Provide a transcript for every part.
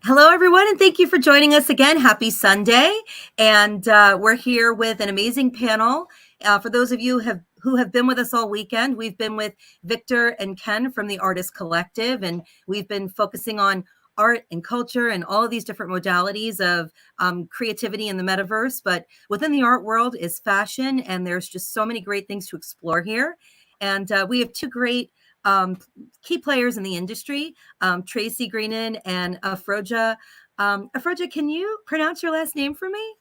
Hello, everyone, and thank you for joining us again. Happy Sunday. And we're here with an amazing panel. For those of you who have been with us all weekend, we've been with Victor and Ken from the Artist Collective, and we've been focusing on art and culture and all of these different modalities of creativity in the metaverse. But within the art world is fashion, and there's just so many great things to explore here. And we have two great key players in the industry, Tracy Greenan and Afroja. Afroja, can you pronounce your last name for me?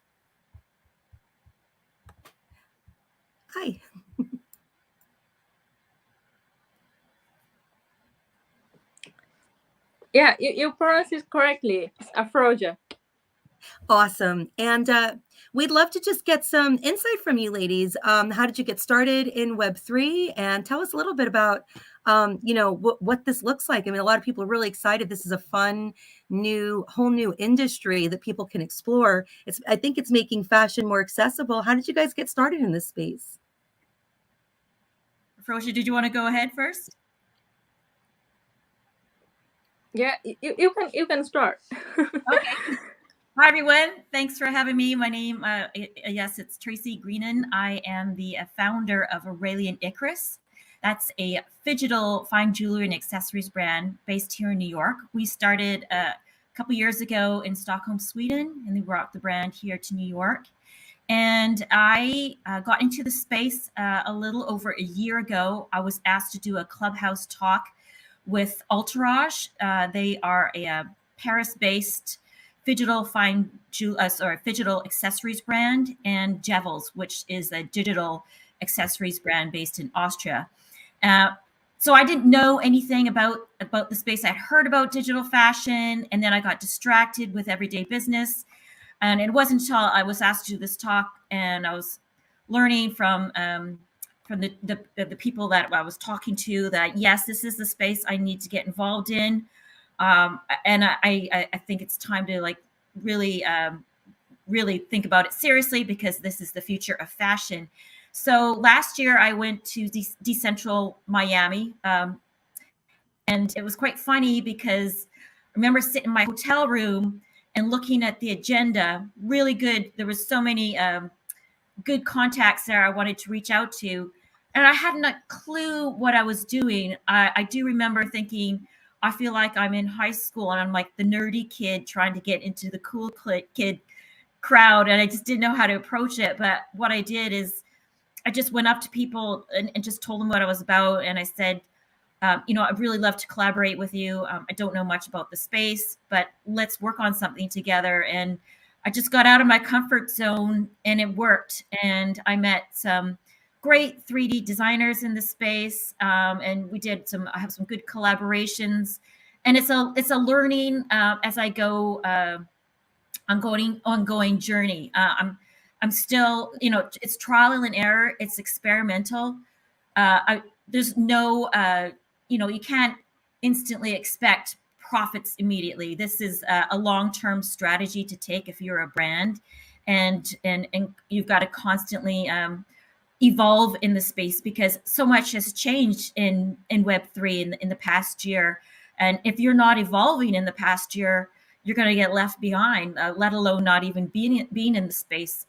Hi. Yeah, you pronounce it correctly. It's Afroja. Awesome. And we'd love to just get some insight from you ladies. How did you get started in Web3? And tell us a little bit about, what this looks like. I mean, a lot of people are really excited. This is a fun, whole new industry that people can explore. I think it's making fashion more accessible. How did you guys get started in this space? Afroja, did you want to go ahead first? Yeah, you can start. Okay. Hi, everyone. Thanks for having me. My name, yes, it's Tracy Greenan. I am the founder of Aurelian Icarus. That's a digital fine jewelry and accessories brand based here in New York. We started a couple years ago in Stockholm, Sweden, and we brought the brand here to New York. And I got into the space a little over a year ago. I was asked to do a Clubhouse talk with Entourage. They are a Paris-based digital accessories brand, and Jevels, which is a digital accessories brand based in Austria. So I didn't know anything about the space. I'd heard about digital fashion, and then I got distracted with everyday business. And it wasn't until I was asked to do this talk, and I was learning from the people that I was talking to that, yes, this is the space I need to get involved in. And I think it's time to really think about it seriously, because this is the future of fashion. So last year I went to Decentral Miami, and it was quite funny because I remember sitting in my hotel room and looking at the agenda. Really good. There was so many good contacts there I wanted to reach out to, and I hadn't a clue what I was doing. I do remember thinking, I feel like I'm in high school and I'm like the nerdy kid trying to get into the cool kid crowd, and I just didn't know how to approach it. But what I did is I just went up to people and just told them what I was about. And I said, I'd really love to collaborate with you. I don't know much about the space, but let's work on something together. And I just got out of my comfort zone, and it worked. And I met some great 3D designers in the space, and I have some good collaborations. And it's a learning as I go ongoing journey. I'm still, it's trial and error. It's experimental. There's no, you can't instantly expect profits immediately. This is a long-term strategy to take if you're a brand, and you've got to constantly evolve in the space, because so much has changed in Web3 in the past year. And if you're not evolving in the past year, you're going to get left behind, let alone not even being in the space.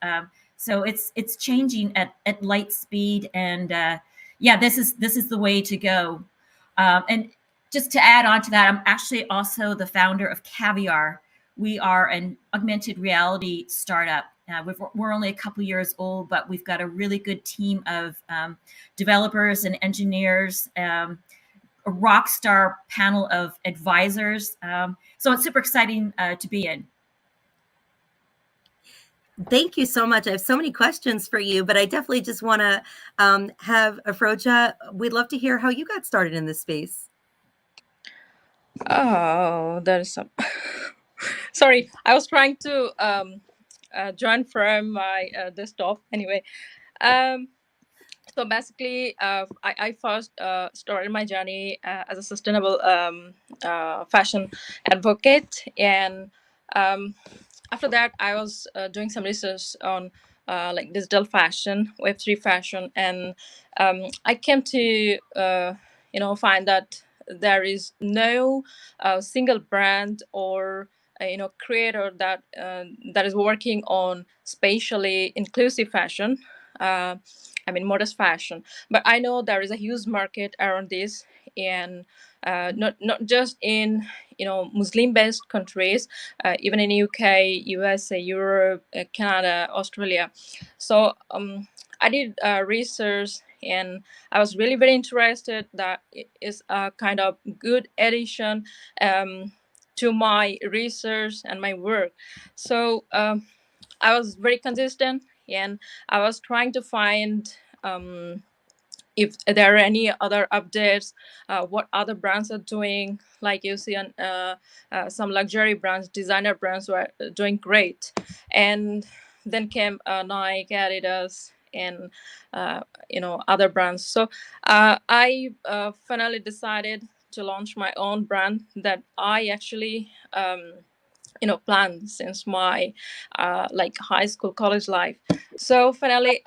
So it's changing at light speed, and this is the way to go. And just to add on to that, I'm actually also the founder of Caviar. We are an augmented reality startup. We're only a couple years old, but we've got a really good team of developers and engineers, a rock star panel of advisors. So it's super exciting to be in. Thank you so much. I have so many questions for you, but I definitely just want to have Afroja. We'd love to hear how you got started in this space. Oh, there's some. Sorry, I was trying to join from my desktop. Anyway, so basically, I first started my journey as a sustainable fashion advocate, and after that, I was doing some research on like digital fashion, Web3 fashion, and I came to find that there is no single brand or creator that is working on spatially inclusive fashion. Uh, I mean modest fashion, but I know there is a huge market around this, and not just in Muslim based countries, even in UK, USA, Europe, Canada, Australia. So I did research, and I was really very interested that it is a kind of good addition to my research and my work. So I was very consistent, and I was trying to find if there are any other updates, what other brands are doing. Like you see on some luxury brands, designer brands were doing great, and then came Nike, Adidas, and other brands. So I finally decided to launch my own brand that I actually planned since my like high school, college life. So finally,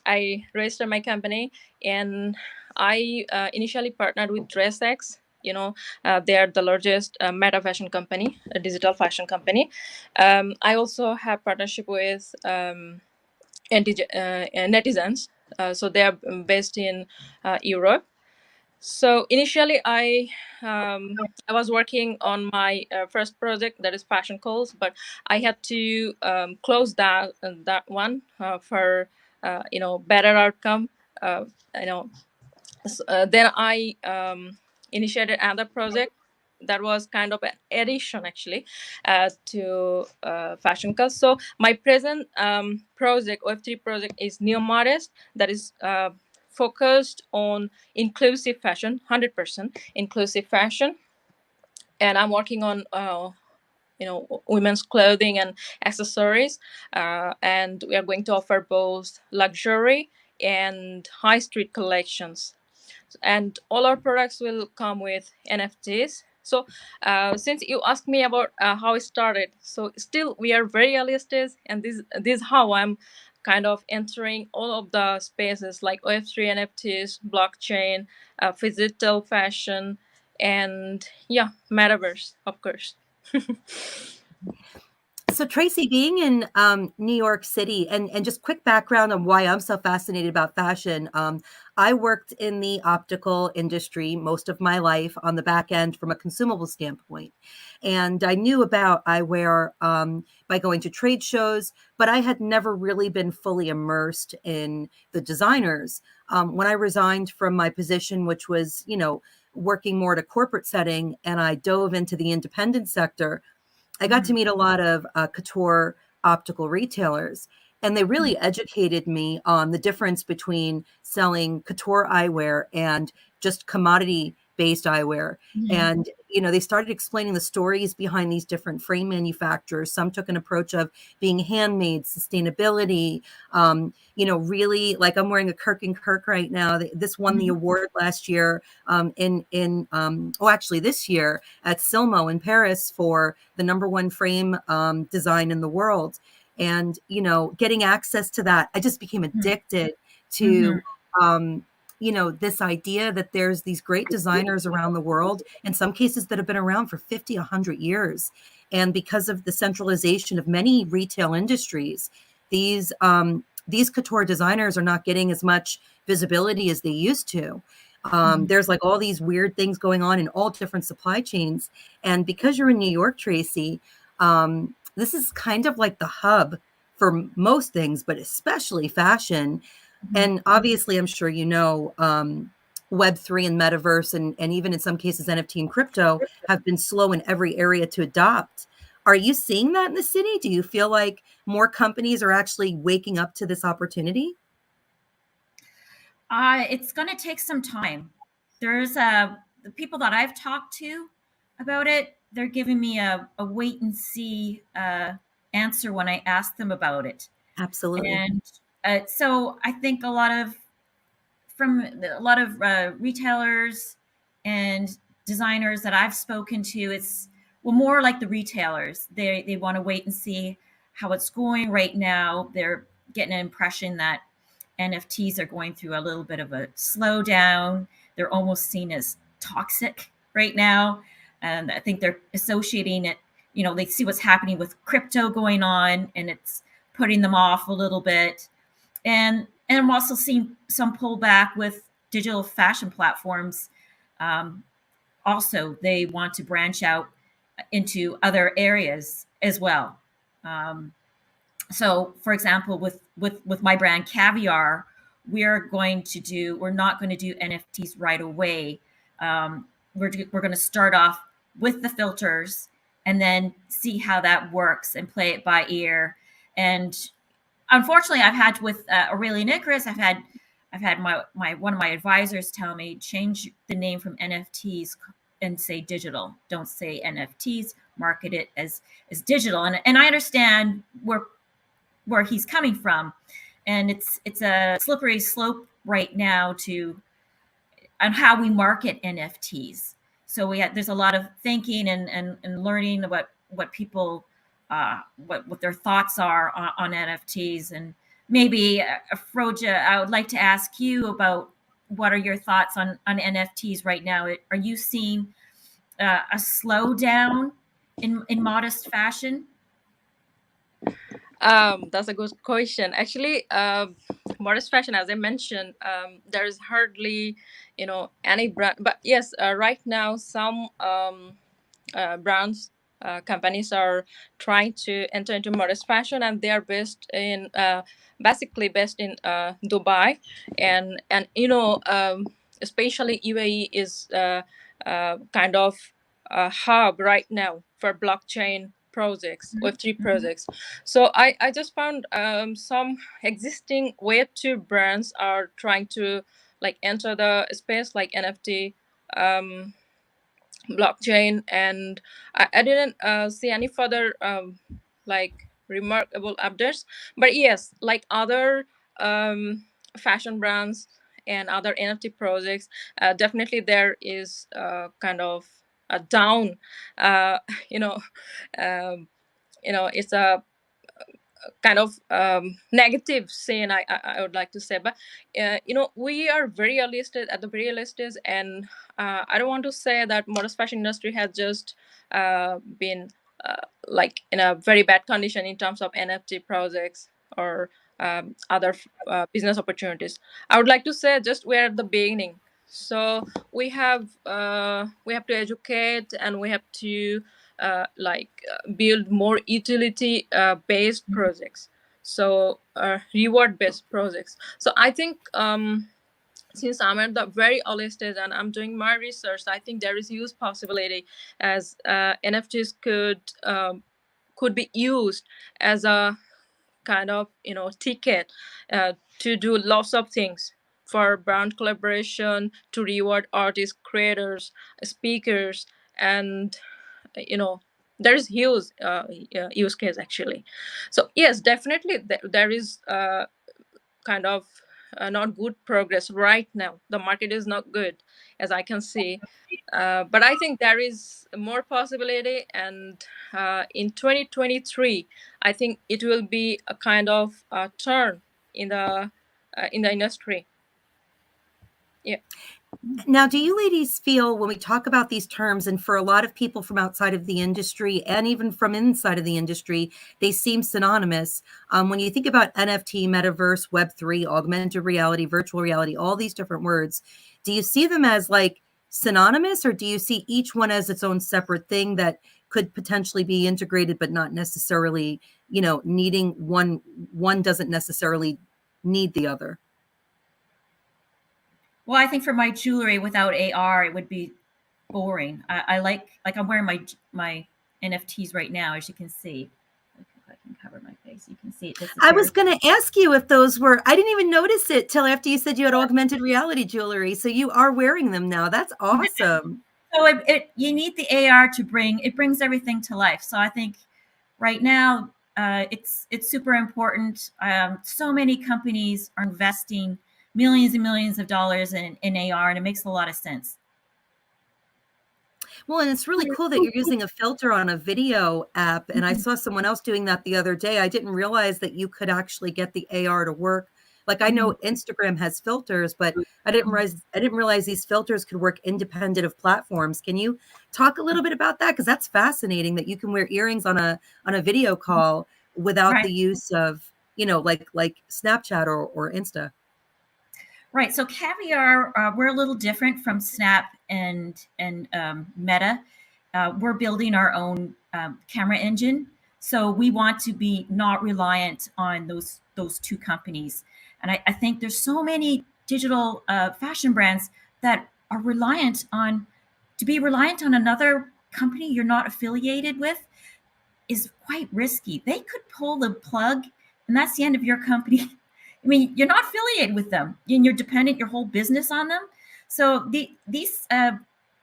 I registered my company, and I initially partnered with DressX. They are the largest meta fashion company, a digital fashion company. I also have partnership with netizens. So they are based in Europe. So initially, I was working on my first project, that is Fashion Calls, but I had to close that one for better outcome. Uh, you know, then I initiated another project that was kind of an addition actually to Fashion Calls. So my present project, Web3 project, is Neo Modest, that is focused on inclusive fashion, 100% inclusive fashion, and I'm working on women's clothing and accessories, and we are going to offer both luxury and high street collections, and all our products will come with NFTs. So since you asked me about how it started, so still we are very early stage, and this is how I'm kind of entering all of the spaces like Web3, NFTs, blockchain, physical fashion, and yeah, metaverse, of course. So Tracy, being in New York City, and just quick background on why I'm so fascinated about fashion. I worked in the optical industry most of my life on the back end from a consumable standpoint. And I knew about eyewear by going to trade shows, but I had never really been fully immersed in the designers. When I resigned from my position, which was, working more at a corporate setting, and I dove into the independent sector, I got to meet a lot of couture optical retailers, and they really educated me on the difference between selling couture eyewear and just commodity based eyewear. And, they started explaining the stories behind these different frame manufacturers. Some took an approach of being handmade, sustainability, really, like I'm wearing a Kirk and Kirk right now. This won the award last year actually this year at Silmo in Paris for the #1 frame design in the world. And, getting access to that, I just became addicted to, this idea that there's these great designers around the world, in some cases that have been around for 50, 100 years. And because of the centralization of many retail industries, these couture designers are not getting as much visibility as they used to. There's like all these weird things going on in all different supply chains. And because you're in New York, Tracy, this is kind of like the hub for most things, but especially fashion. And obviously, I'm sure Web3 and metaverse, and even in some cases, NFT and crypto have been slow in every area to adopt. Are you seeing that in the city? Do you feel like more companies are actually waking up to this opportunity? It's going to take some time. There's the people that I've talked to about it. They're giving me a wait and see answer when I ask them about it. Absolutely. And so I think a lot of retailers and designers that I've spoken to, it's more like the retailers. They want to wait and see how it's going right now. getting an impression that NFTs are going through a little bit of a slowdown. They're almost seen as toxic right now. And I think they're associating it, they see what's happening with crypto going on, and it's putting them off a little bit. And I'm also seeing some pullback with digital fashion platforms. Also, they want to branch out into other areas as well. So, for example, with my brand Caviar, we're not going to do NFTs right away. We're going to start off with the filters and then see how that works and play it by ear. And unfortunately, I've had with Aurelian Icarus, I've had my one of my advisors tell me, change the name from NFTs and say digital. Don't say NFTs. Market it as digital. And I understand where he's coming from, and it's a slippery slope right now on how we market NFTs. So there's a lot of thinking and learning about what people what their thoughts are on NFTs. And maybe Froja, I would like to ask you about what are your thoughts on NFTs right now? Are you seeing a slowdown in modest fashion? That's a good question. Actually, modest fashion, as I mentioned, there is hardly, any brand. But yes, right now some brands, companies are trying to enter into modest fashion, and they are basically based in Dubai, and especially UAE is kind of a hub right now for blockchain projects, Web3 projects. So I just found some existing Web2 brands are trying to like enter the space like NFT, blockchain, and I didn't see any further like remarkable updates. But yes, like other fashion brands and other NFT projects, definitely there is kind of a down. Uh, you know, um, it's a kind of negative scene, I would like to say. But we are very early stage, at the very early stage, and I don't want to say that modest fashion industry has just been like in a very bad condition in terms of NFT projects or other business opportunities. I would like to say just we're at the beginning. So we have to educate, and we have to build more utility based projects, so reward based projects. So I think since I'm at the very early stage and I'm doing my research, I think there is huge possibility as NFTs could be used as a kind of ticket to do lots of things for brand collaboration, to reward artists, creators, speakers, and there's huge use case actually. So yes, definitely there is kind of not good progress right now. The market is not good, as I can see. But I think there is more possibility, and in 2023, I think it will be a kind of turn in the industry. Yeah. Now, do you ladies feel when we talk about these terms, and for a lot of people from outside of the industry and even from inside of the industry, they seem synonymous? When you think about NFT, metaverse, Web3, augmented reality, virtual reality, all these different words, do you see them as like synonymous, or do you see each one as its own separate thing that could potentially be integrated, but not necessarily, needing one doesn't necessarily need the other? Well, I think for my jewelry without AR, it would be boring. I like I'm wearing my NFTs right now, as you can see. If I can cover my face, you can see it disappear. I was going to ask you if those were, I didn't even notice it till after you said you had augmented reality jewelry. So you are wearing them now. That's awesome. So you need the AR it brings everything to life. So I think right now it's super important. So many companies are investing millions and millions of dollars in AR, and it makes a lot of sense. Well, and it's really cool that you're using a filter on a video app. And I Mhm. saw someone else doing that the other day. I didn't realize that you could actually get the AR to work. Like I know Mhm. Instagram has filters, but I didn't realize these filters could work independent of platforms. Can you talk a little bit about that? Because that's fascinating that you can wear earrings on a video call without Right. the use of, like Snapchat or Insta. Right. So Caviar, we're a little different from Snap and Meta. We're building our own camera engine, so we want to be not reliant on those two companies. And I think there's so many digital fashion brands that are reliant on to be reliant on another company you're not affiliated with is quite risky. They could pull the plug, and that's the end of your company. I mean, you're not affiliated with them, and you're dependent your whole business on them. So these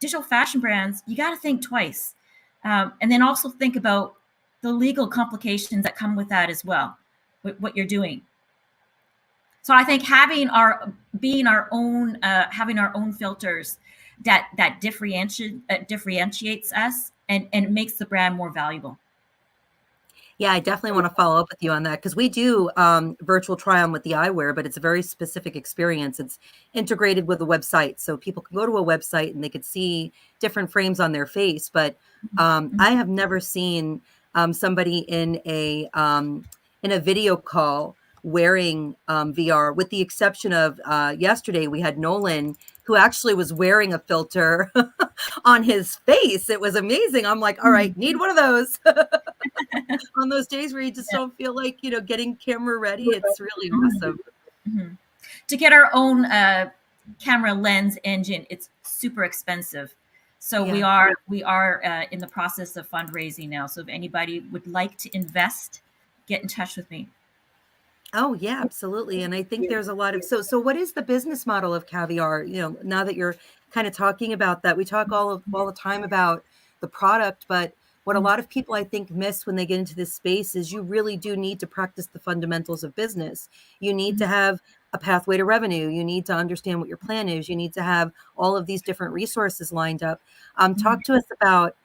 digital fashion brands, you got to think twice, and then also think about the legal complications that come with that as well, with what you're doing. So I think having our being our own, having our own filters that differentiates us and makes the brand more valuable. Yeah, I definitely want to follow up with you on that because we do virtual try on with the eyewear, but it's a very specific experience. It's integrated with a website, so people can go to a website and they could see different frames on their face. But I have never seen somebody in a video call wearing VR, with the exception of yesterday. We had Nolan who actually was wearing a filter on his face. It was amazing. I'm like, all right, need one of those. On those days where you just don't feel like, getting camera ready. It's really awesome. Mhm. To get our own camera lens engine, it's super expensive. So we Yeah. are in the process of fundraising now. So if anybody would like to invest, get in touch with me. Oh, yeah, absolutely. And I think there's a lot of so what is the business model of Caviar? Now that you're kind of talking about that, we talk all the time about the product, but what a lot of people I think miss when they get into this space is you really do need to practice the fundamentals of business. You need to have a pathway to revenue. You need to understand what your plan is. You need to have all of these different resources lined up. Talk to us about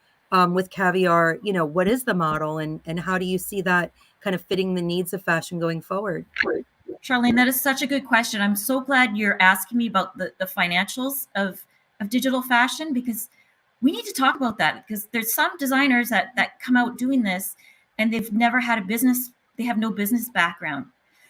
with Caviar, what is the model and how do you see that kind of fitting the needs of fashion going forward? Charlene, that is such a good question. I'm so glad you're asking me about the financials of digital fashion because we need to talk about that because there's some designers that come out doing this and they've never had a business, they have no business background.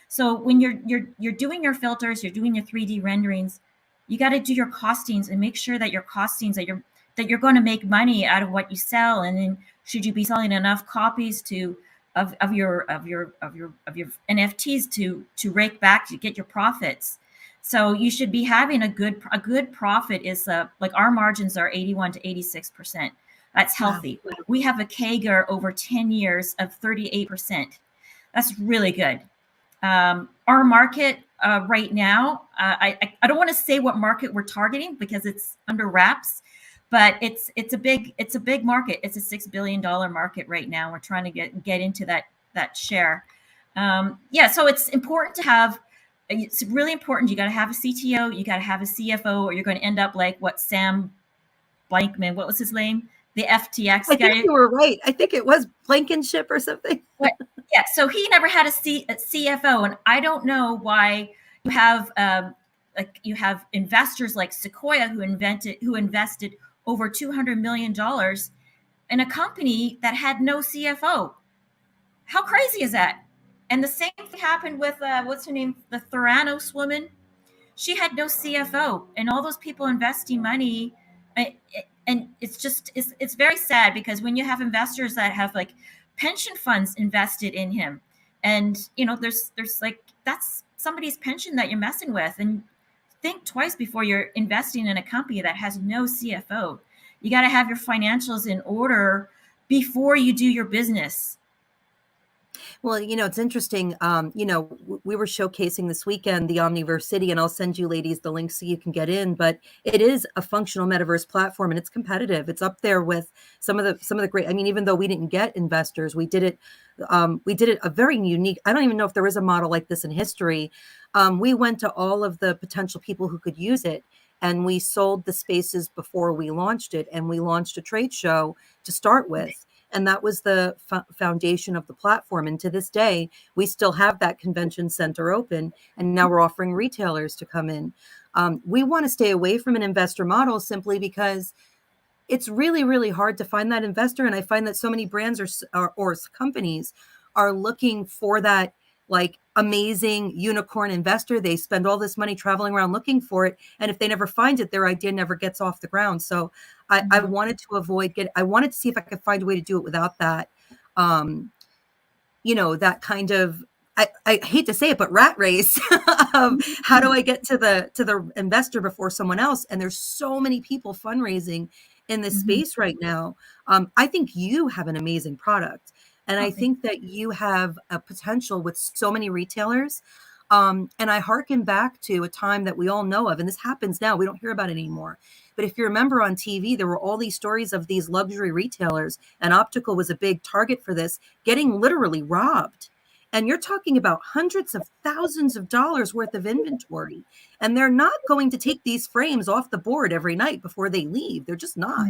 So when you're doing your filters, you're doing your 3D renderings, you got to do your costings and make sure that your costings that you're going to make money out of what you sell. And then should you be selling enough copies to of your NFTs to rake back to get your profits. So you should be having a good profit is like our margins are 81 to 86%. That's Wow. healthy. We have a CAGR over 10 years of 38%. That's really good. Our market right now, I don't want to say what market we're targeting because it's under wraps, but it's a big market. It's a $6 billion market right now. We're trying to get into that share. Yeah, so it's important to have. It's really important. You got to have a CTO. You got to have a CFO, or you're going to end up like what Sam Blankman. What was his name? The FTX I think guy. you were right. I think it was Blankenship or something. But yeah, so he never had a CFO, and I don't know why you have investors like Sequoia who invested over $200 million in a company that had no CFO. How crazy is that? And the same thing happened with what's her name, the Theranos woman. She had no CFO, and all those people investing money, and it's very sad because when you have investors that have like pension funds invested in him, and there's like that's somebody's pension that you're messing with, and think twice before you're investing in a company that has no CFO. You got to have your financials in order before you do your business. Well, it's interesting. We were showcasing this weekend the Omniverse City, and I'll send you ladies the link so you can get in. But it is a functional metaverse platform, and it's competitive. It's up there with some of the great. I mean, even though we didn't get investors, we did it. We did it a very unique. I don't even know if there is a model like this in history. We went to all of the potential people who could use it, and we sold the spaces before we launched it, and we launched a trade show to start with. And that was the foundation of the platform. And to this day, we still have that convention center open. And now we're offering retailers to come in. We want to stay away from an investor model simply because it's really, really hard to find that investor. And I find that so many brands or companies are looking for that like amazing unicorn investor. They spend all this money traveling around looking for it. And if they never find it, their idea never gets off the ground. So I wanted to I wanted to see if I could find a way to do it without that, that kind of, I hate to say it, but rat race of how do I get to the investor before someone else? And there's so many people fundraising in this space right now. I think you have an amazing product. And I think that you have a potential with so many retailers. And I hearken back to a time that we all know of, and this happens now. We don't hear about it anymore. But if you remember on TV, there were all these stories of these luxury retailers, and optical was a big target for this, getting literally robbed. And you're talking about hundreds of thousands of dollars worth of inventory. And they're not going to take these frames off the board every night before they leave. They're just not.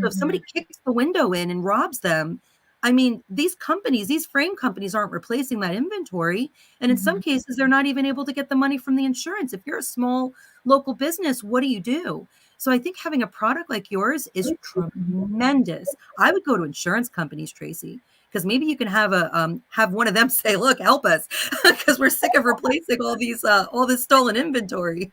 So if somebody kicks the window in and robs them, I mean, these frame companies aren't replacing that inventory. And in some cases, they're not even able to get the money from the insurance. If you're a small local business, what do you do? So I think having a product like yours is tremendous. I would go to insurance companies, Tracy, because maybe you can have one of them say, "Look, help us," because we're sick of replacing all this stolen inventory.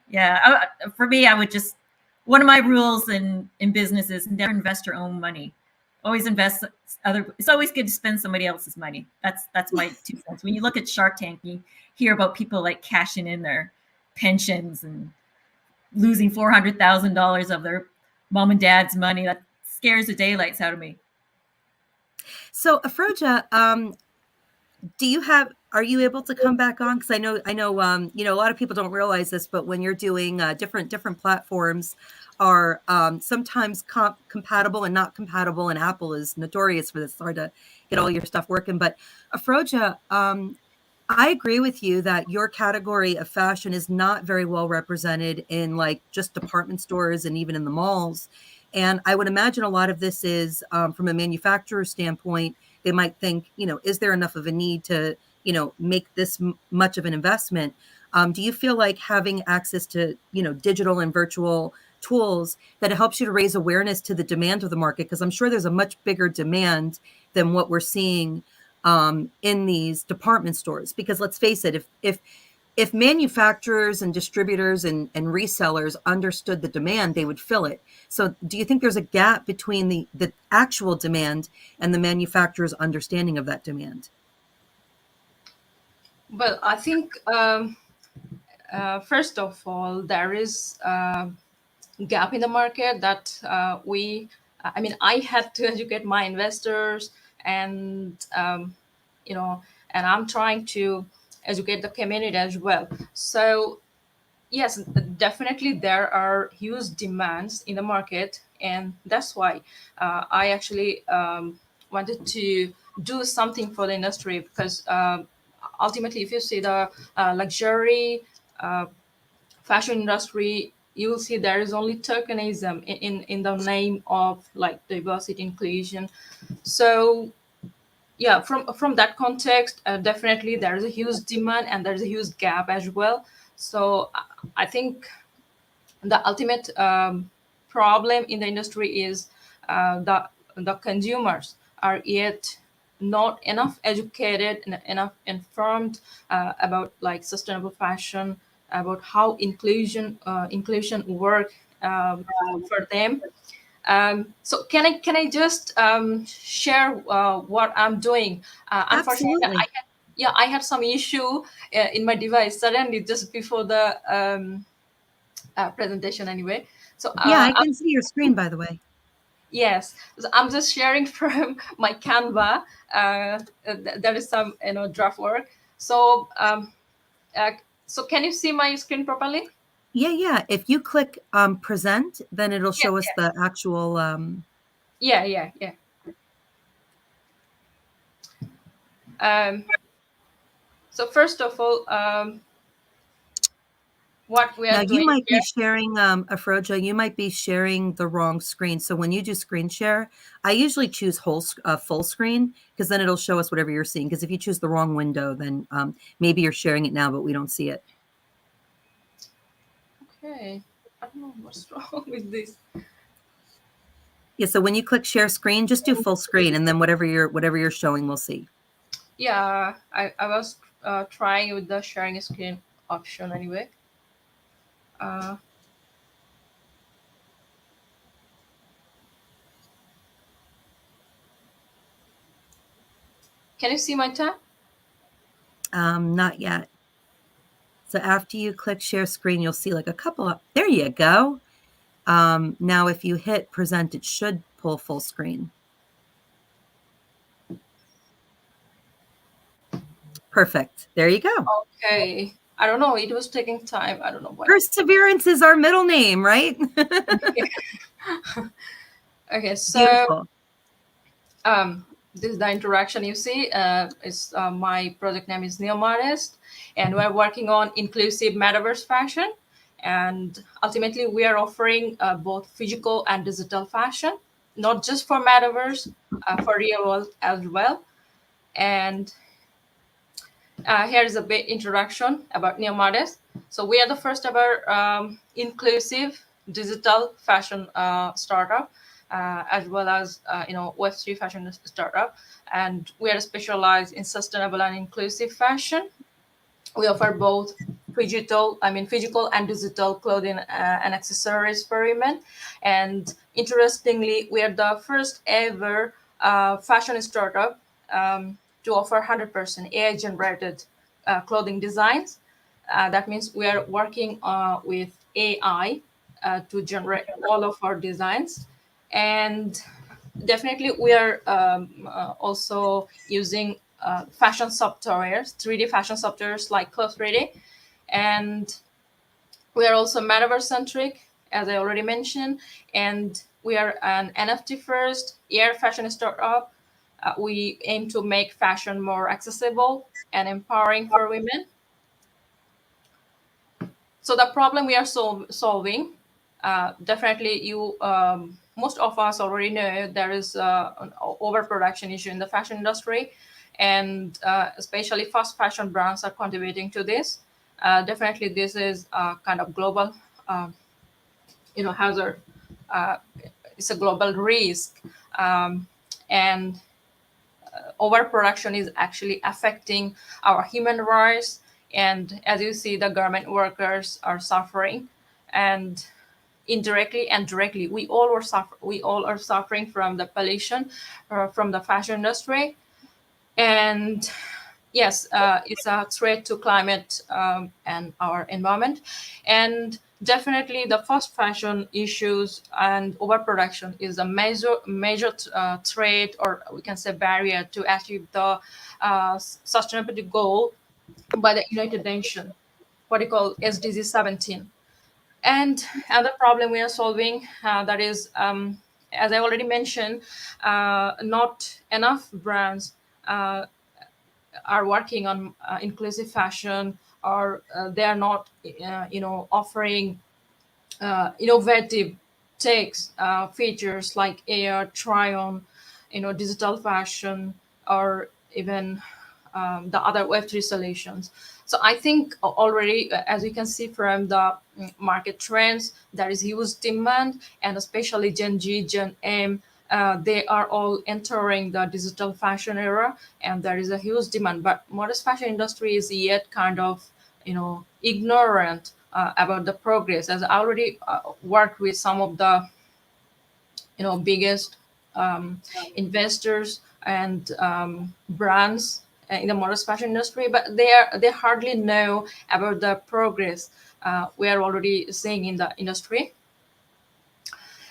Yeah, for me, I would just, one of my rules in business is never invest your own money. Always invest it's always good to spend somebody else's money. That's my 2 cents. When you look at Shark Tank, you hear about people like cashing in their pensions and losing $400,000 of their mom and dad's money. That scares the daylights out of me. So, Afroja, are you able to come back on? Because I know, a lot of people don't realize this, but when you're doing different platforms are sometimes compatible and not compatible, and Apple is notorious for this. It's hard to get all your stuff working. But Afroja, I agree with you that your category of fashion is not very well represented in like just department stores and even in the malls. And I would imagine a lot of this is from a manufacturer standpoint. They might think, is there enough of a need to, make this much of an investment? Do you feel like having access to, digital and virtual tools that it helps you to raise awareness to the demand of the market? Because I'm sure there's a much bigger demand than what we're seeing in these department stores. Because let's face it, if manufacturers and distributors and resellers understood the demand, they would fill it. So do you think there's a gap between the actual demand and the manufacturer's understanding of that demand? Well, I think first of all, there is a gap in the market that I had to educate my investors, and and I'm trying to educate the community as well. So yes, definitely there are huge demands in the market, and that's why I actually wanted to do something for the industry, because ultimately, if you see the luxury uh, fashion industry, you will see there is only tokenism in the name of like diversity inclusion. So yeah, from that context, definitely there is a huge demand and there's a huge gap as well. So I think the ultimate problem in the industry is the consumers are yet not enough educated and enough informed about like sustainable fashion, about how inclusion work for them. So can I just share what I'm doing? Unfortunately, Absolutely. I had some issue in my device suddenly just before the presentation anyway. So Yeah, I can see your screen, by the way. yes, so I'm just sharing from my Canva. There is some draft work. So uh, so can you see my screen properly? Yeah. If you click present, then it'll Yes, show us yes. the actual. Yeah. Um, so first of all, what we Now are you doing might here. be sharing, Afroja, you might be sharing the wrong screen. So when you do screen share, I usually choose full screen because then it'll show us whatever you're seeing. Because if you choose the wrong window, then maybe you're sharing it now, but we don't see it. Okay, I don't know what's wrong with this. Yeah. So when you click share screen, just do full screen, and then whatever you're showing, we'll see. Yeah, I was trying with the sharing screen option anyway. Uh, can you see my tab? Not yet. So after you click share screen, you'll see like a couple up. There you go. Now, if you hit present, it should pull full screen. Perfect. There you go. Okay. I don't know. It was taking time. I don't know why. Perseverance is our middle name, right? Okay, so Beautiful. this is the interaction you see. Is my project name is Neomartist, and we're working on inclusive metaverse fashion. And ultimately, we are offering both physical and digital fashion, not just for metaverse, for real world as well. And here is a bit introduction about Neomartist. So we are the first ever inclusive digital fashion startup, as well as Web3 fashion startup, and we are specialized in sustainable and inclusive fashion. We offer both physical and digital clothing and accessories for women. And interestingly, we are the first ever fashion startup to offer 100% AI generated clothing designs. That means we are working with AI to generate all of our designs. And definitely we are also using fashion softwares, 3D fashion softwares like Clothes 3D. And we are also metaverse centric, as I already mentioned. And we are an NFT first air fashion startup. We aim to make fashion more accessible and empowering for women. So the problem we are solving, definitely you most of us already know there is an overproduction issue in the fashion industry, and especially fast fashion brands are contributing to this. Definitely this is a kind of global hazard. uh, it's a global risk, and overproduction is actually affecting our human rights. And as you see, the garment workers are suffering, and indirectly and directly, we all are suffering from the pollution from the fashion industry. And yes, it's a threat to climate and our environment. And definitely the fast fashion issues and overproduction is a major threat, or we can say barrier, to achieve the sustainability goal by the United Nations, what you call SDG 17. And another problem we are solving, that is, as I already mentioned, not enough brands uh, are working on inclusive fashion, or they are not offering innovative takes, features like AR try on, digital fashion, or even the other Web3 solutions. So I think already, as you can see from the market trends, there is huge demand, and especially Gen G, Gen M, they are all entering the digital fashion era, and there is a huge demand. But modest fashion industry is yet kind of, ignorant about the progress. As I already worked with some of the biggest investors and brands in the modest fashion industry, but they hardly know about the progress we are already seeing in the industry.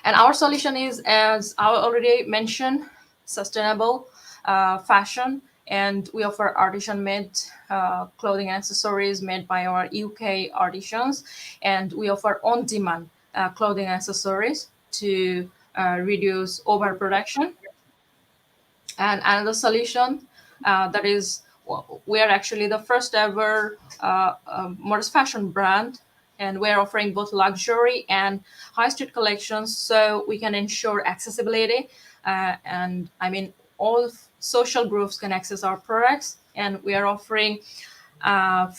And our solution is, as I already mentioned, sustainable fashion. And we offer artisan made clothing and accessories made by our UK artisans. And we offer on demand clothing and accessories to reduce overproduction. And another solution, that is, we are actually the first ever modest fashion brand and we're offering both luxury and high street collections, so we can ensure accessibility. And I mean, all social groups can access our products, and we are offering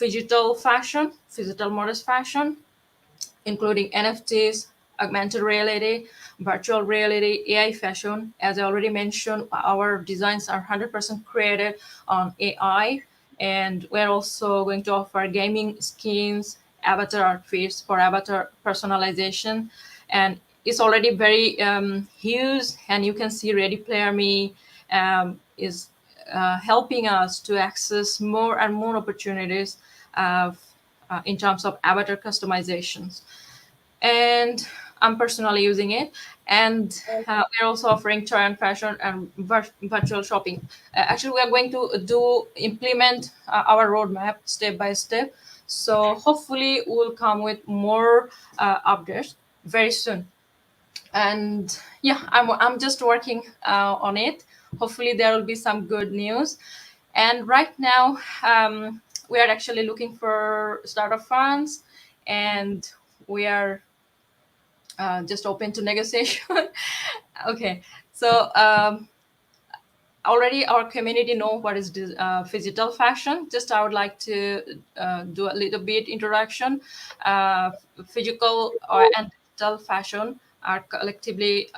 phygital fashion, phygital modest fashion, including NFTs, augmented reality, virtual reality, AI fashion. As I already mentioned, our designs are 100% created on AI. And we're also going to offer gaming skins, avatar outfits for avatar personalization. And it's already very huge. And you can see Ready Player Me is helping us to access more and more opportunities in terms of avatar customizations. And I'm personally using it. And we're also offering try-on fashion and virtual shopping. Actually, we are going to implement our roadmap step by step. So hopefully, we'll come with more updates very soon. And yeah, I'm just working on it. Hopefully, there will be some good news. And right now, we are actually looking for startup funds, and we are just open to negotiation. Okay, so already our community know what is phygital fashion. Just I would like to do a little bit introduction. Physical and digital fashion are collectively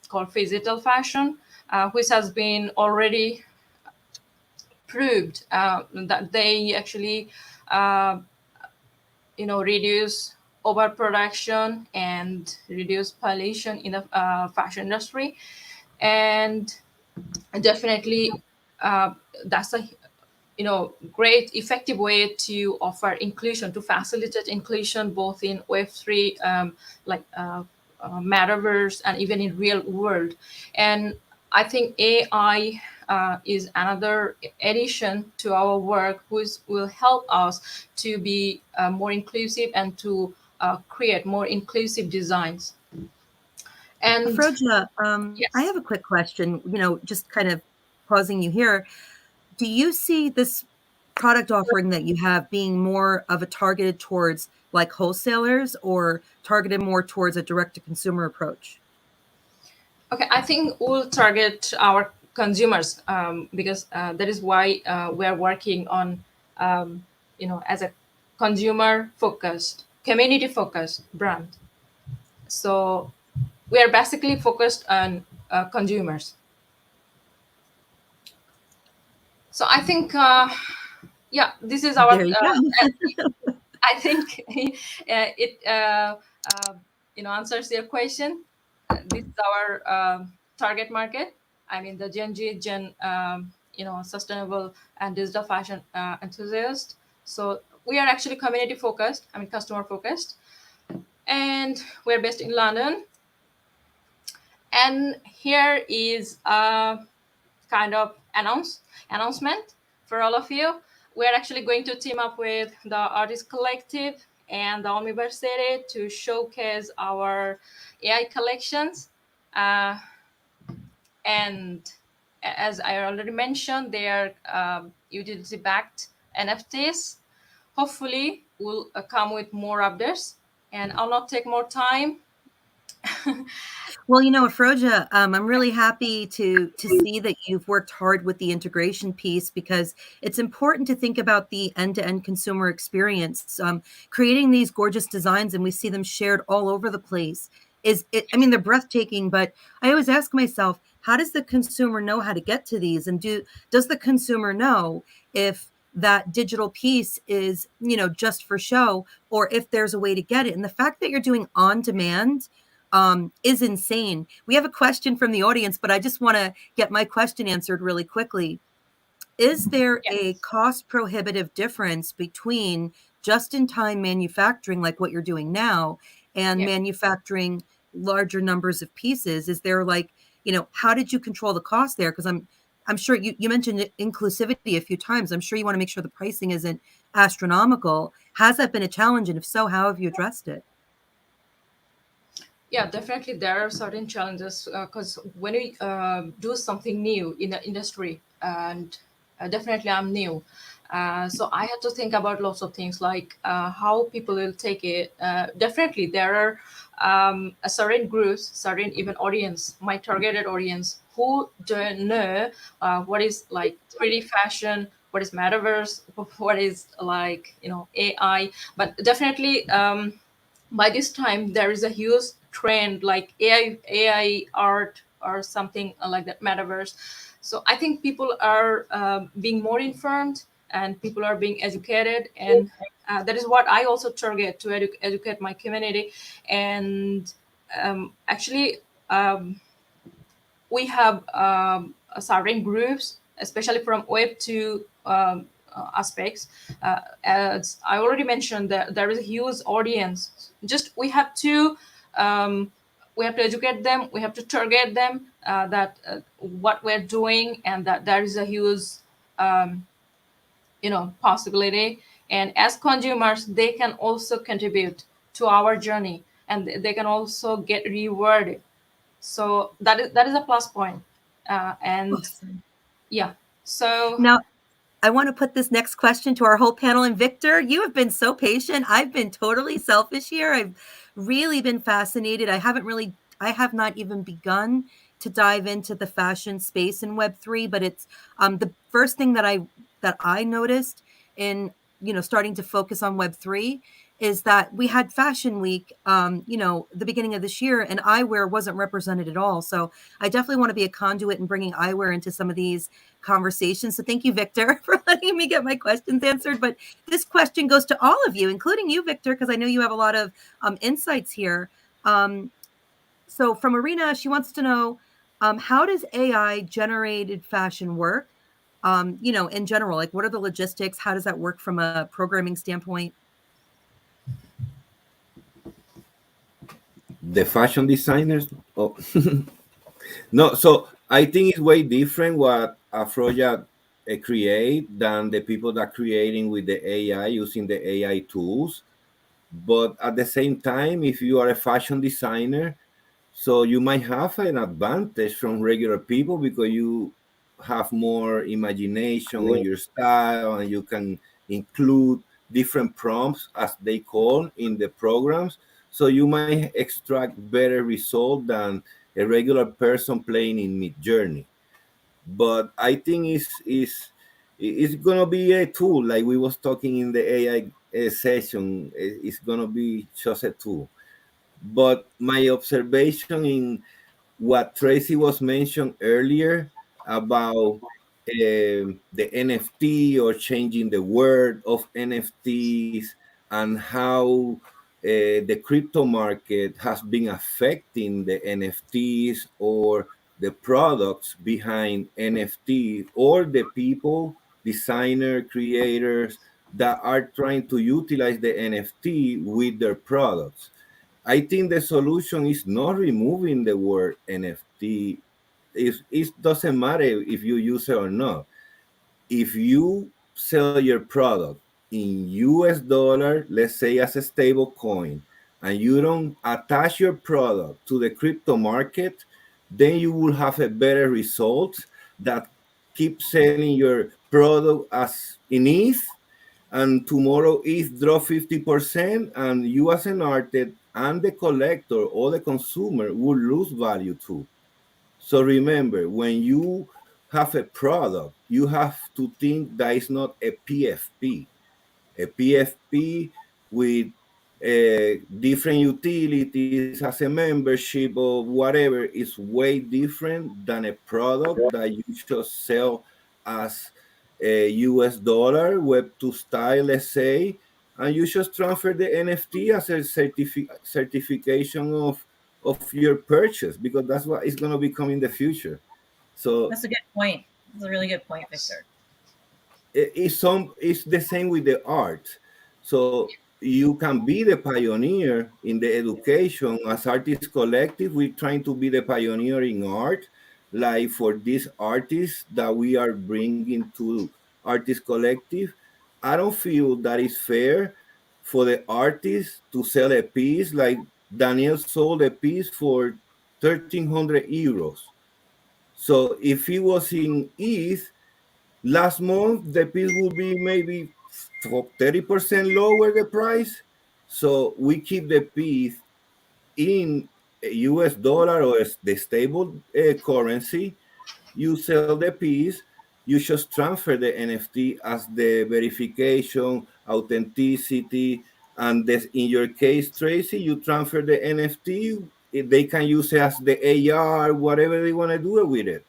called phygital fashion, which has been already proved that they actually uh, reduce overproduction and reduce pollution in the fashion industry. And definitely that's a great effective way to offer inclusion, to facilitate inclusion both in web3, like metaverse, and even in real world. And I think AI is another addition to our work, which will help us to be more inclusive and to create more inclusive designs. And Afroja, I yes. have a quick question, just kind of pausing you here. Do you see this product offering that you have being more of a targeted towards like wholesalers or targeted more towards a direct to consumer approach? Okay, I think we'll target our consumers, because that is why we are working on, as a consumer focused, community focused brand. So we are basically focused on consumers. So I think, yeah, this is our. There you go. I think it uh, answers your question. This is our target market. I mean, the Gen Z, sustainable and digital fashion enthusiast. So we are actually community focused. I mean, customer focused, and we're based in London. And here is a kind of announcement for all of you. We're actually going to team up with the Artist Collective and the Omniverse City to showcase our AI collections. Uh, and as I already mentioned, they are utility-backed NFTs. Hopefully, we'll come with more updates, and I'll not take more time. Well, Afroja, I'm really happy to see that you've worked hard with the integration piece because it's important to think about the end-to-end consumer experience. Creating these gorgeous designs, and we see them shared all over the place. Is it? I mean, they're breathtaking, but I always ask myself, how does the consumer know how to get to these, and does the consumer know if that digital piece is, just for show, or if there's a way to get it? And the fact that you're doing on demand is insane. We have a question from the audience, but I just want to get my question answered really quickly. Is there a Yes. cost prohibitive difference between just in time manufacturing, like what you're doing now, and Yeah. manufacturing larger numbers of pieces? Is there how did you control the cost there? Because I'm sure you mentioned inclusivity a few times. I'm sure you want to make sure the pricing isn't astronomical. Has that been a challenge? And if so, how have you addressed it? Yeah, definitely there are certain challenges because when we do something new in the industry, and definitely I'm new, So I had to think about lots of things, like how people will take it. Definitely, there are a certain groups, certain even audience, my targeted audience, who don't know what is like 3D fashion, what is metaverse, what is like AI. But definitely, by this time there is a huge trend like AI art or something like that, metaverse. So I think people are being more informed, and people are being educated, and that is what I also target to educate my community. And actually, um, we have certain groups, especially from web 2 aspects. As I already mentioned, that there is a huge audience. Just um, we have to educate them, we have to target them, that what we're doing, and that there is a huge um, possibility. And as consumers, they can also contribute to our journey, and they can also get rewarded. So that is a plus point. And Awesome. yeah, so Now, I want to put this next question to our whole panel. And Victor, you have been so patient. I've been totally selfish here. I've really been fascinated. I have not even begun to dive into the fashion space in Web3, but it's the first thing that I noticed in, starting to focus on Web3 is that we had Fashion Week, the beginning of this year, and eyewear wasn't represented at all. So I definitely want to be a conduit in bringing eyewear into some of these conversation. So thank you, Victor, for letting me get my questions answered. But this question goes to all of you, including you, Victor, because I know you have a lot of insights here. Um, so from Arena, she wants to know, how does AI generated fashion work? In general, like what are the logistics? How does that work from a programming standpoint? The fashion designers. Oh. No, so I think it's way different what Afroja create than the people that creating with the AI using the AI tools. But at the same time, if you are a fashion designer, so you might have an advantage from regular people because you have more imagination on your style and you can include different prompts as they call in the programs. So you might extract better result than a regular person playing in Mid Journey. But I think it's gonna be a tool like we was talking in the AI session. It's gonna be just a tool. But my observation in what Tracy was mentioned earlier about the NFT or changing the word of NFTs and how the crypto market has been affecting the NFTs or the products behind NFT or the people, designer, creators that are trying to utilize the NFT with their products. I think the solution is not removing the word NFT. It doesn't matter if you use it or not. If you sell your product in US dollar, let's say as a stable coin, and you don't attach your product to the crypto market, then you will have a better result that keep selling your product as in ETH, and tomorrow ETH drop 50%, and you as an artist and the collector or the consumer will lose value too. So remember, when you have a product, you have to think that it's not a PFP. A PFP with different utilities as a membership or whatever is way different than a product that you just sell as a US dollar, Web2 style, let's say, and you just transfer the NFT as a certification of your purchase because that's what is going to become in the future. So That's a good point. That's a really good point, Victor. it's the same with the art. So you can be the pioneer in the education as artist collective. We're trying to be the pioneer in art, like for these artists that we are bringing to artist collective. I don't feel that is fair for the artist to sell a piece like Daniel sold a piece for 1,300 euros. So if he was in ETH, Last month, the piece will be maybe 30% lower the price. So we keep the piece in US dollar or the stable currency. You sell the piece, you just transfer the NFT as the verification, authenticity, and this, in your case, Tracy, you transfer the NFT. They can use it as the AR, whatever they want to do with it.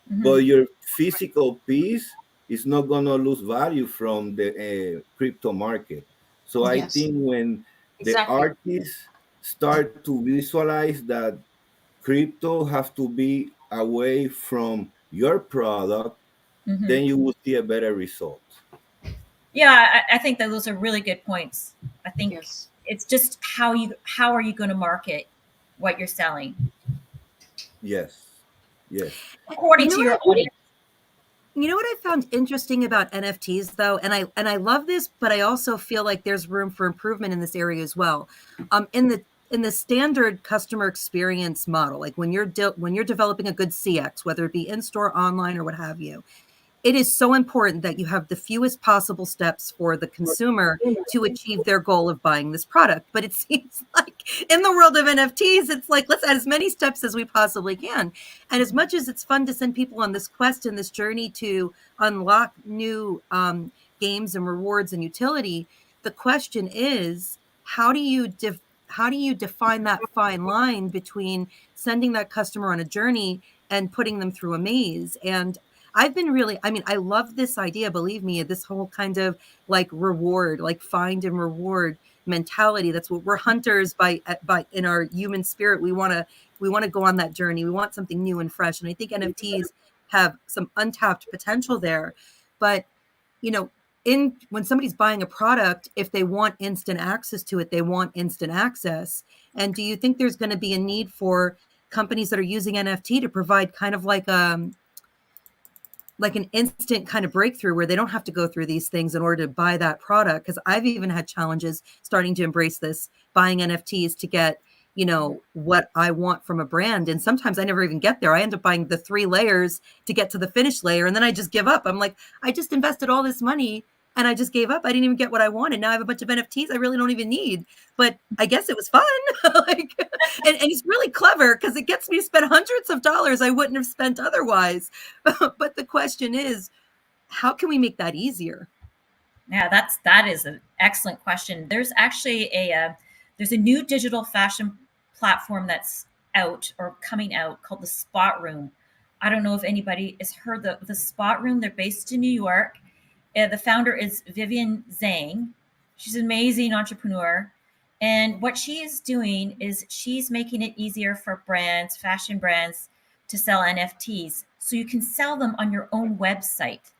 Hmm. But your physical piece is not going to lose value from the crypto market. So I Yes, think when the exactly. artists start to visualize that crypto have to be away from your product, Hmm. then you will see a better result. Yeah, I think that those are really good points. I think Yes. it's just how are you going to market what you're selling Yes, yes, You according know to what your audience. You know what I found interesting about NFTs though, and I love this, but I also feel like there's room for improvement in this area as well. In the standard customer experience model, like when you're developing a good CX, whether it be in store, online, or what have you, it is so important that you have the fewest possible steps for the consumer to achieve their goal of buying this product. But it seems like in the world of NFTs, it's like, let's add as many steps as we possibly can. And as much as it's fun to send people on this quest and this journey to unlock new games and rewards and utility, the question is, how do you how do you define that fine line between sending that customer on a journey and putting them through a maze? And I've been really, I mean, I love this idea, believe me, this whole kind of like reward, like find and reward mentality. That's what we're hunters by in our human spirit. We want to go on that journey. We want something new and fresh. And I think NFTs have some untapped potential there. But, you know, in when somebody's buying a product, if they want instant access to it, they want instant access. And do you think there's going to be a need for companies that are using NFT to provide kind of like an instant kind of breakthrough where they don't have to go through these things in order to buy that product? Because I've even had challenges starting to embrace this, buying NFTs to get, what I want from a brand. And sometimes I never even get there. I end up buying the 3 layers to get to the finished layer. And then I just give up. I'm like, I just invested all this money and I just gave up. I didn't even get what I wanted. Now I have a bunch of NFTs I really don't even need. But I guess it was fun. like, and it's really clever because it gets me to spend hundreds of dollars I wouldn't have spent otherwise. But the question is, how can we make that easier? Yeah, that is an excellent question. There's actually there's a new digital fashion platform that's out or coming out called the Spot Room. I don't know if anybody has heard the Spot Room. They're based in New York. The founder is Vivian Zhang. She's an amazing entrepreneur. And what she is doing is she's making it easier for brands, fashion brands, to sell NFTs. So you can sell them on your own website.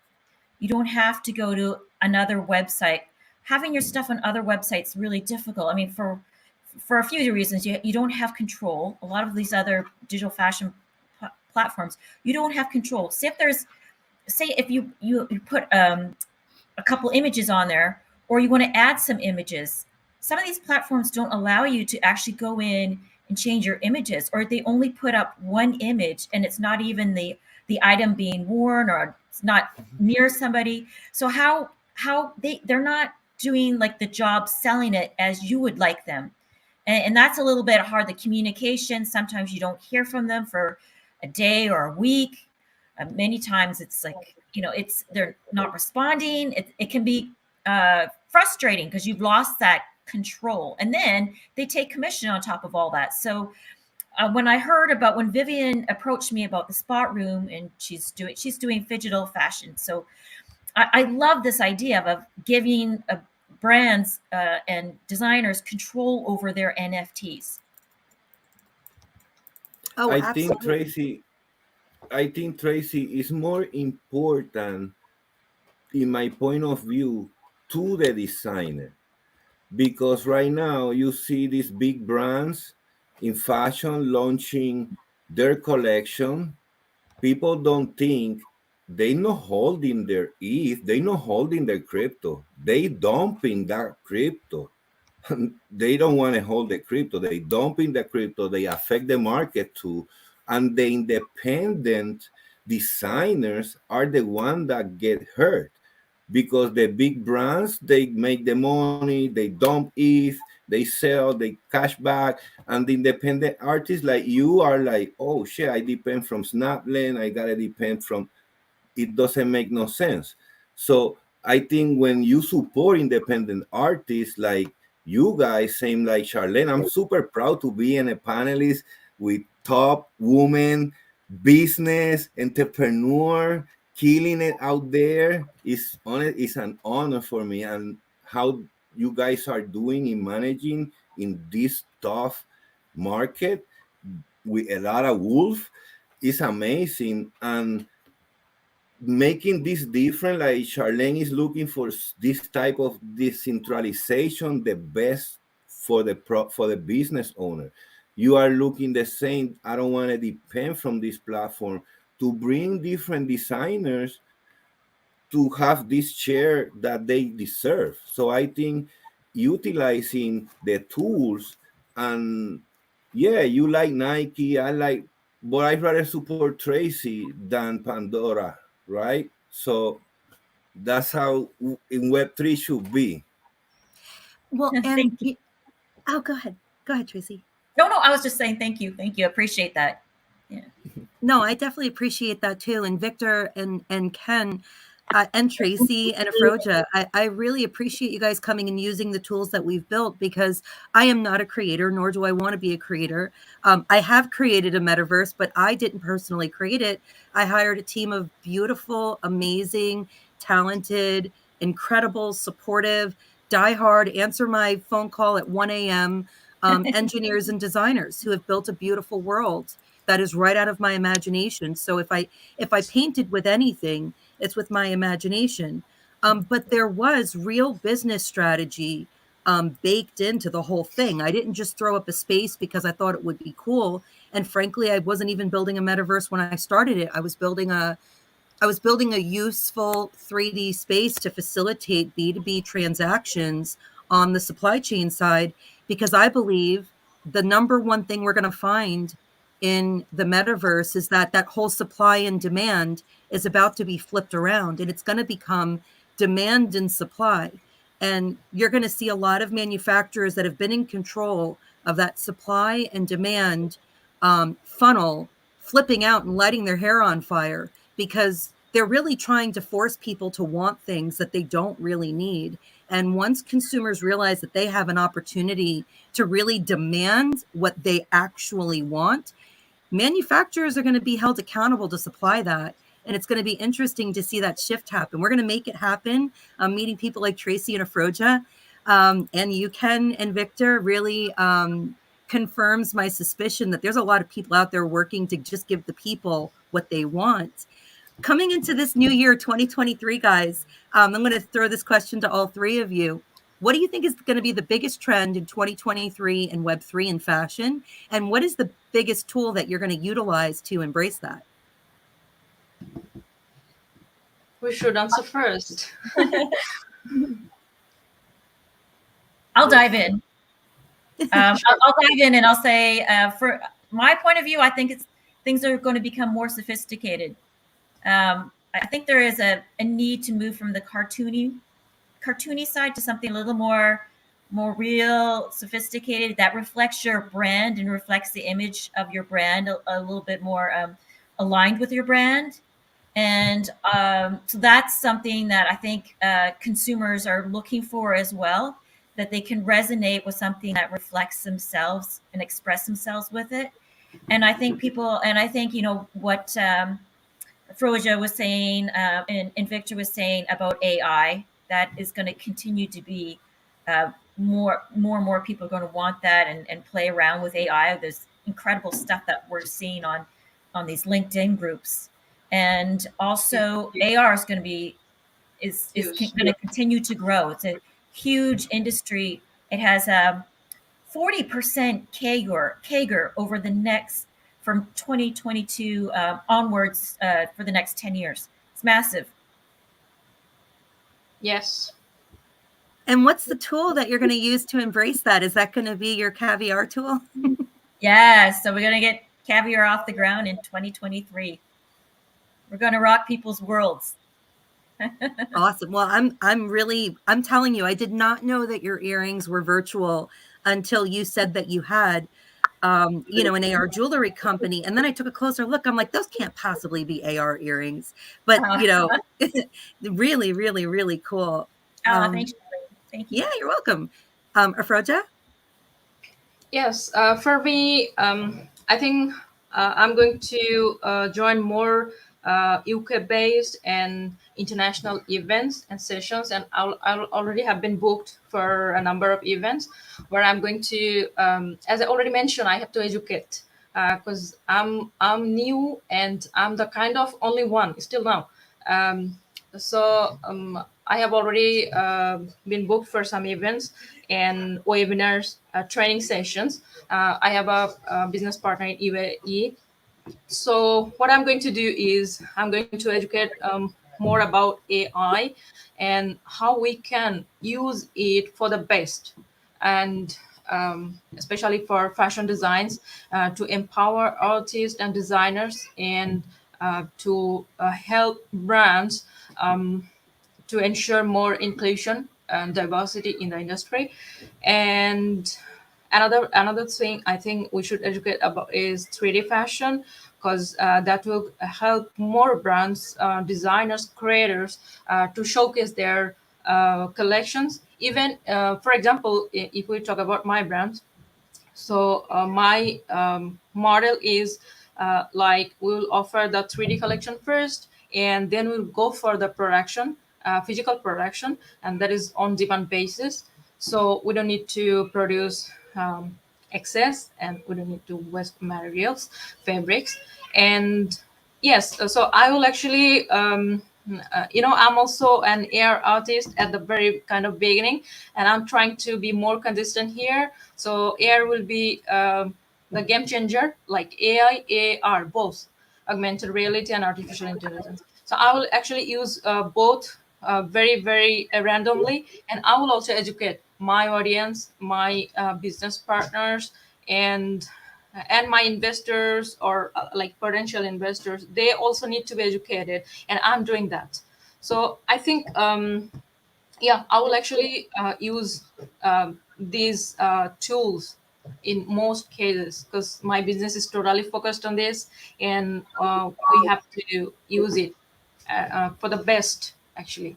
You don't have to go to another website. Having your stuff on other websites is really difficult. I mean, for a few reasons, you don't have control. A lot of these other digital fashion platforms, you don't have control. Say if you put a couple images on there, or you want to add some images. Some of these platforms don't allow you to actually go in and change your images, or they only put up one image and it's not even the item being worn, or it's not near somebody. So how they're not doing like the job selling it as you would like them. And that's a little bit hard. The communication, sometimes you don't hear from them for a day or a week. Many times it's like, it's they're not responding. It can be frustrating because you've lost that control, and then they take commission on top of all that. So when Vivian approached me about the Spot Room, and she's doing digital fashion, so I love this idea of giving brands and designers control over their NFTs. Oh, I think absolutely. Tracy, I think Tracy is more important, in my point of view, to the designer, because right now you see these big brands in fashion launching their collection. People don't think they not holding their ETH, they not holding their crypto. They dumping that crypto. They don't want to hold the crypto. They dumping the crypto. They affect the market too, and the independent designers are the one that get hurt, because the big brands, they make the money, they dump it, they sell, they cash back, and the independent artists like you are like, oh shit, I depend from Snapland, I gotta depend from, it doesn't make no sense. So I think when you support independent artists like you guys, same like Charlene, I'm super proud to be in a panelist with top women, business, entrepreneur, killing it out there. It's an honor for me. And how you guys are doing in managing in this tough market with a lot of wolf is amazing. And making this different, like Charlene is looking for this type of decentralization, the best for for the business owner. You are looking the same, I don't want to depend from this platform, to bring different designers to have this share that they deserve. So I think utilizing the tools, and yeah, you like Nike, I like, but I'd rather support Tracy than Pandora, right? So that's how in Web3 should be. Well, and Thank you. oh, go ahead. Go ahead, Tracy. No, I was just saying thank you. Thank you. Appreciate that. Yeah. No, I definitely appreciate that too. And Victor and Ken and Tracy and Afroja, I really appreciate you guys coming and using the tools that we've built, because I am not a creator, nor do I want to be a creator. I have created a metaverse, but I didn't personally create it. I hired a team of beautiful, amazing, talented, incredible, supportive, diehard, answer my phone call at 1 a.m. Engineers and designers who have built a beautiful world that is right out of my imagination. So if I painted with anything, it's with my imagination. But there was real business strategy baked into the whole thing. I didn't just throw up a space because I thought it would be cool. And frankly, I wasn't even building a metaverse when I started it. I was building a useful 3D space to facilitate B2B transactions on the supply chain side, because I believe the number one thing we're going to find in the metaverse is that that whole supply and demand is about to be flipped around, and it's going to become demand and supply. And you're going to see a lot of manufacturers that have been in control of that supply and demand funnel flipping out and lighting their hair on fire, because they're really trying to force people to want things that they don't really need. And once consumers realize that they have an opportunity to really demand what they actually want, manufacturers are going to be held accountable to supply that. And it's going to be interesting to see that shift happen. We're going to make it happen. I'm meeting people like Tracy and Afroja, and you, Ken and Victor, really confirms my suspicion that there's a lot of people out there working to just give the people what they want. Coming into this new year, 2023, guys, I'm going to throw this question to all three of you. What do you think is going to be the biggest trend in 2023 in Web3 and fashion? And what is the biggest tool that you're going to utilize to embrace that? We should answer first. I'll dive in. I'll dive in and I'll say, for my point of view, I think things are going to become more sophisticated. I think there is a need to move from the cartoony side to something a little more real, sophisticated, that reflects your brand and reflects the image of your brand a little bit more aligned with your brand. And so that's something that I think consumers are looking for as well, that they can resonate with something that reflects themselves and express themselves with it. And I think what Froja was saying and Victor was saying about AI, that is going to continue to be more and more people are going to want that and play around with AI. There's incredible stuff that we're seeing on these LinkedIn groups. And also AR is going to be is going to continue to grow. It's a huge industry. It has 40% CAGR over the next, from 2022 onwards, for the next 10 years. It's massive. Yes. And what's the tool that you're going to use to embrace that? Is that going to be your caviar tool? Yes. So we're going to get caviar off the ground in 2023. We're going to rock people's worlds. Awesome. Well, I'm telling you, I did not know that your earrings were virtual until you said that you had an AR jewelry company. And then I took a closer look. I'm like, those can't possibly be AR earrings. But, really, really, really cool. Thanks, thank you. Yeah, you're welcome. Afroja? Yes, for me, I think I'm going to join more UK-based and international events and sessions, and I'll already have been booked for a number of events where I'm going to, as I already mentioned, I have to educate because I'm new and I'm the kind of only one still now. So I have already been booked for some events and webinars, training sessions. I have a business partner in UAE. So what I'm going to do is I'm going to educate more about AI and how we can use it for the best, and especially for fashion designs, to empower artists and designers, and to help brands to ensure more inclusion and diversity in the industry. And another thing I think we should educate about is 3D fashion, because that will help more brands, designers, creators to showcase their collections. Even, for example, if we talk about my brand, so my model is like we'll offer the 3D collection first, and then we'll go for the production, physical production, and that is on demand basis. So we don't need to produce excess, and we don't need to waste materials, fabrics, and yes. So I will actually. I'm also an AR artist at the very kind of beginning, and I'm trying to be more consistent here. So AR will be the game changer, like AI, AR, both augmented reality and artificial intelligence. So I will actually use both very, very randomly, and I will also educate my audience, my business partners, and my investors, or like potential investors. They also need to be educated, and I'm doing that. So I think yeah, I will actually use these tools in most cases, because my business is totally focused on this, and we have to use it for the best, actually.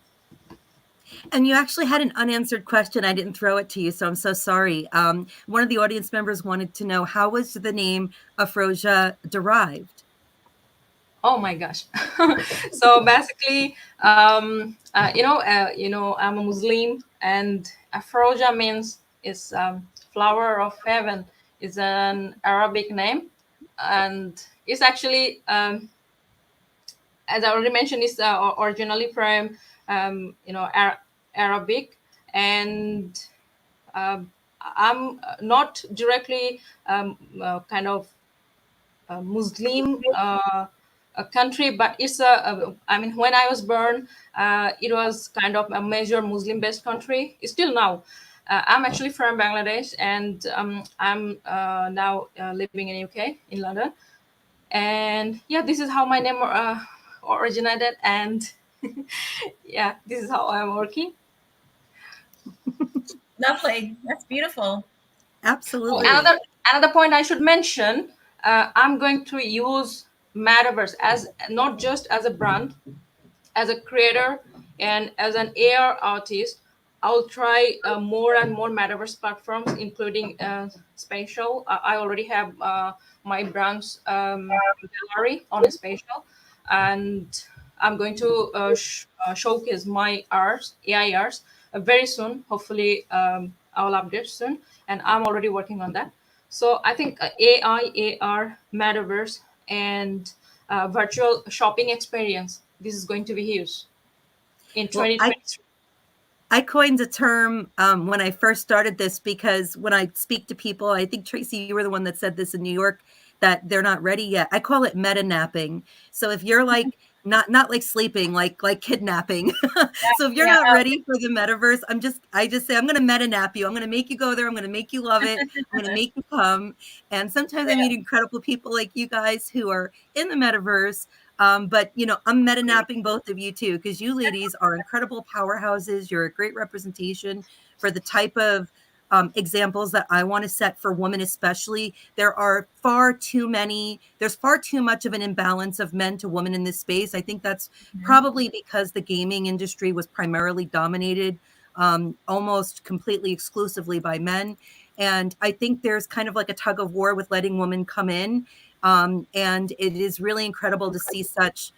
And you actually had an unanswered question. I didn't throw it to you, so I'm so sorry. One of the audience members wanted to know, how was the name Afrosia derived? Oh my gosh. So basically, I'm a Muslim, and Afroja means is flower of heaven. Is an Arabic name, and it's actually, as I already mentioned, is originally from Arabic, and I'm not directly kind of Muslim a country, but it's I mean, when I was born, it was kind of a major Muslim-based country. It's still now. I'm actually from Bangladesh, and I'm now living in UK, in London. And yeah, this is how my name originated, and yeah, this is how I'm working. Lovely. That's beautiful. Oh, Absolutely. another point I should mention, I'm going to use Metaverse as not just as a brand, as a creator, and as an AR artist. I'll try more and more metaverse platforms, including spatial. I already have my brand's gallery on a spatial, and I'm going to showcase my arts, AI arts, very soon. Hopefully, I'll update soon, and I'm already working on that. So I think AI, AR, metaverse, and virtual shopping experience. This is going to be huge in Well, 2023. I coined a term when I first started this, because when I speak to people, I think Tracy, you were the one that said this in New York, that they're not ready yet. I call it meta napping. So if you're like not like sleeping, like kidnapping. So if you're Yeah. not ready for the metaverse, I just say, I'm going to meta nap you. I'm going to make you go there. I'm going to make you love it. I'm going to make you come. And sometimes I meet incredible people like you guys who are in the metaverse, But I'm meta napping both of you too, because you ladies are incredible powerhouses. You're a great representation for the type of examples that I want to set for women, especially. There's far too much of an imbalance of men to women in this space. I think that's probably because the gaming industry was primarily dominated almost completely exclusively by men. And I think there's kind of like a tug of war with letting women come in. And it is really incredible to see such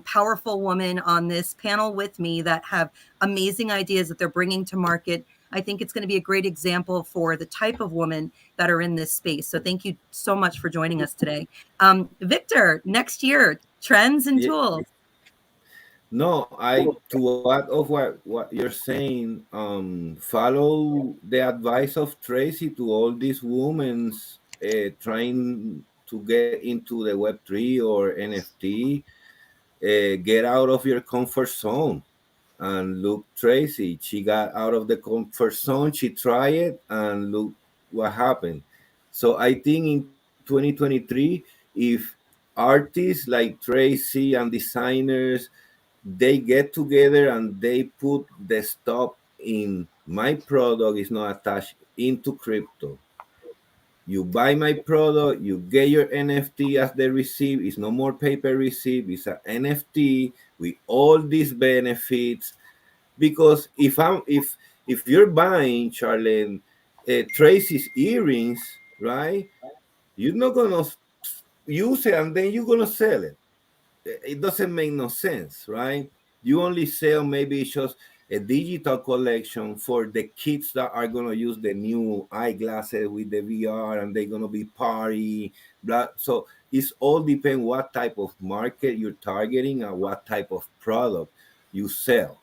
powerful women on this panel with me that have amazing ideas that they're bringing to market. I think it's going to be a great example for the type of women that are in this space. So thank you so much for joining us today. Victor, next year, trends and Yeah. tools. No, I to add of what you're saying, follow the advice of Tracy to all these women trying to get into the Web3 or NFT. Get out of your comfort zone. And look, Tracy, she got out of the comfort zone. She tried it, and look what happened. So I think in 2023, if artists like Tracy and designers, they get together and they put the stuff in my product is not attached into crypto. You buy my product, you get your NFT as the receipt. It's no more paper receipt. It's an NFT with all these benefits. Because if you're buying, Charlene, Tracy's earrings, right? You're not gonna use it and then you're gonna sell it. It doesn't make no sense, right? You only sell maybe just a digital collection for the kids that are gonna use the new eyeglasses with the VR and they're gonna be party. Blah. So it's all depend what type of market you're targeting and what type of product you sell.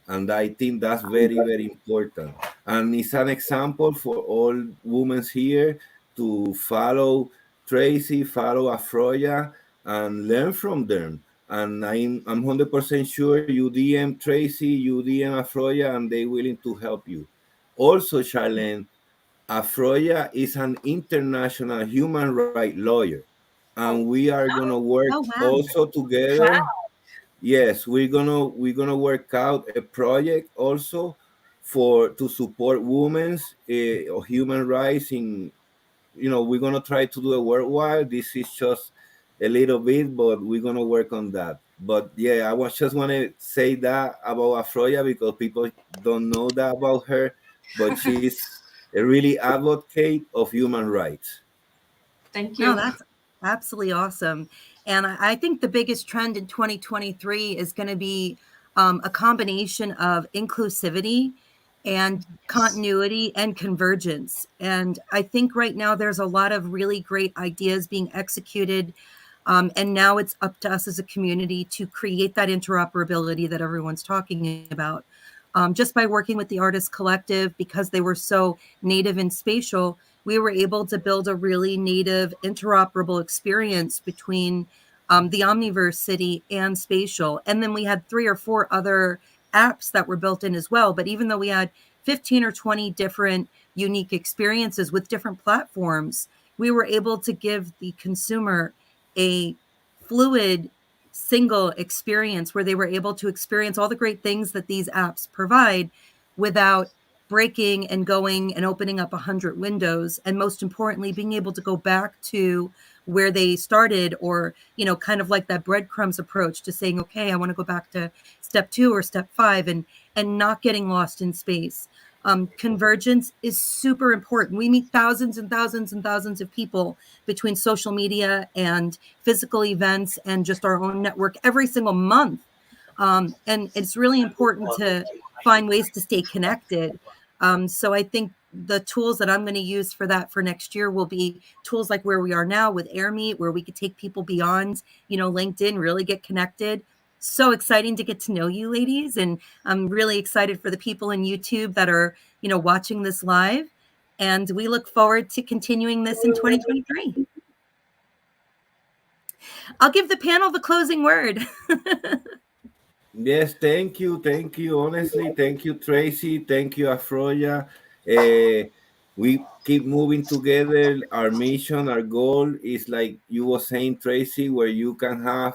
And I think that's very, very important. And it's an example for all women here to follow Tracy, follow Afroya, and learn from them. And I'm 100% sure you DM Tracy, you DM Afroya, and they willing to help you. Also, Charlene, Afroya is an international human rights lawyer, and we are gonna work Oh, wow. also together. Yes, we're gonna work out a project also for to support women's or human rights in. We're gonna try to do it worldwide. This is just a little bit, but we're gonna work on that. But yeah, I was just want to say that about Afroya because people don't know that about her, but she's a really advocate of human rights. Thank No, you. that's absolutely awesome. And I think the biggest trend in 2023 is going to be a combination of inclusivity and continuity and convergence. And I think right now there's a lot of really great ideas being executed. And now it's up to us as a community to create that interoperability that everyone's talking about. Just by working with the Artist Collective, because they were so native and spatial, we were able to build a really native interoperable experience between the Omniverse City and Spatial. And then we had 3 or 4 other apps that were built in as well. But even though we had 15 or 20 different unique experiences with different platforms, we were able to give the consumer a fluid single experience where they were able to experience all the great things that these apps provide without breaking and going and opening up 100 windows, and most importantly being able to go back to where they started, or kind of like that breadcrumbs approach to saying, okay, I want to go back to step 2 or step 5, and not getting lost in space. Convergence is super important. We meet thousands and thousands and thousands of people between social media and physical events and just our own network every single month. And it's really important to find ways to stay connected. So I think the tools that I'm going to use for that for next year will be tools like where we are now with AirMeet, where we could take people beyond, LinkedIn, really get connected. So exciting to get to know you ladies. And I'm really excited for the people in YouTube that are, watching this live. And we look forward to continuing this in 2023. I'll give the panel the closing word. Yes, thank you. Honestly, thank you, Tracy. Thank you, Afroya. We keep moving together. Our mission, our goal is like you were saying, Tracy, where you can have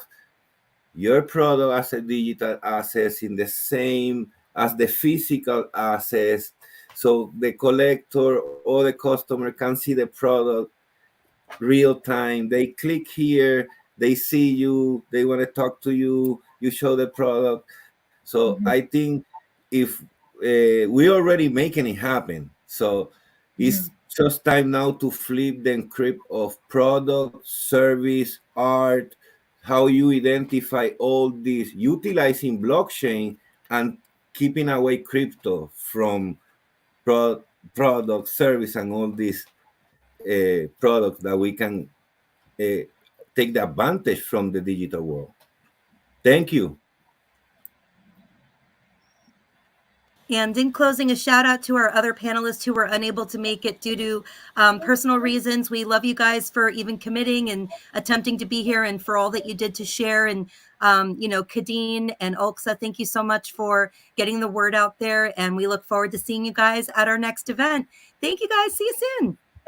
your product as a digital asset in the same as the physical assets, so the collector or the customer can see the product real time. They click here, they see you, they want to talk to you, you show the product. So I think if we already making it happen, so it's just time now to flip the encrypt of product, service, art, how you identify all this utilizing blockchain and keeping away crypto from product, service, and all these products that we can uh, take the advantage from the digital world. Thank you. And in closing, a shout out to our other panelists who were unable to make it due to personal reasons. We love you guys for even committing and attempting to be here, and for all that you did to share. And, Kadeen and Ulxa, thank you so much for getting the word out there. And we look forward to seeing you guys at our next event. Thank you guys. See you soon.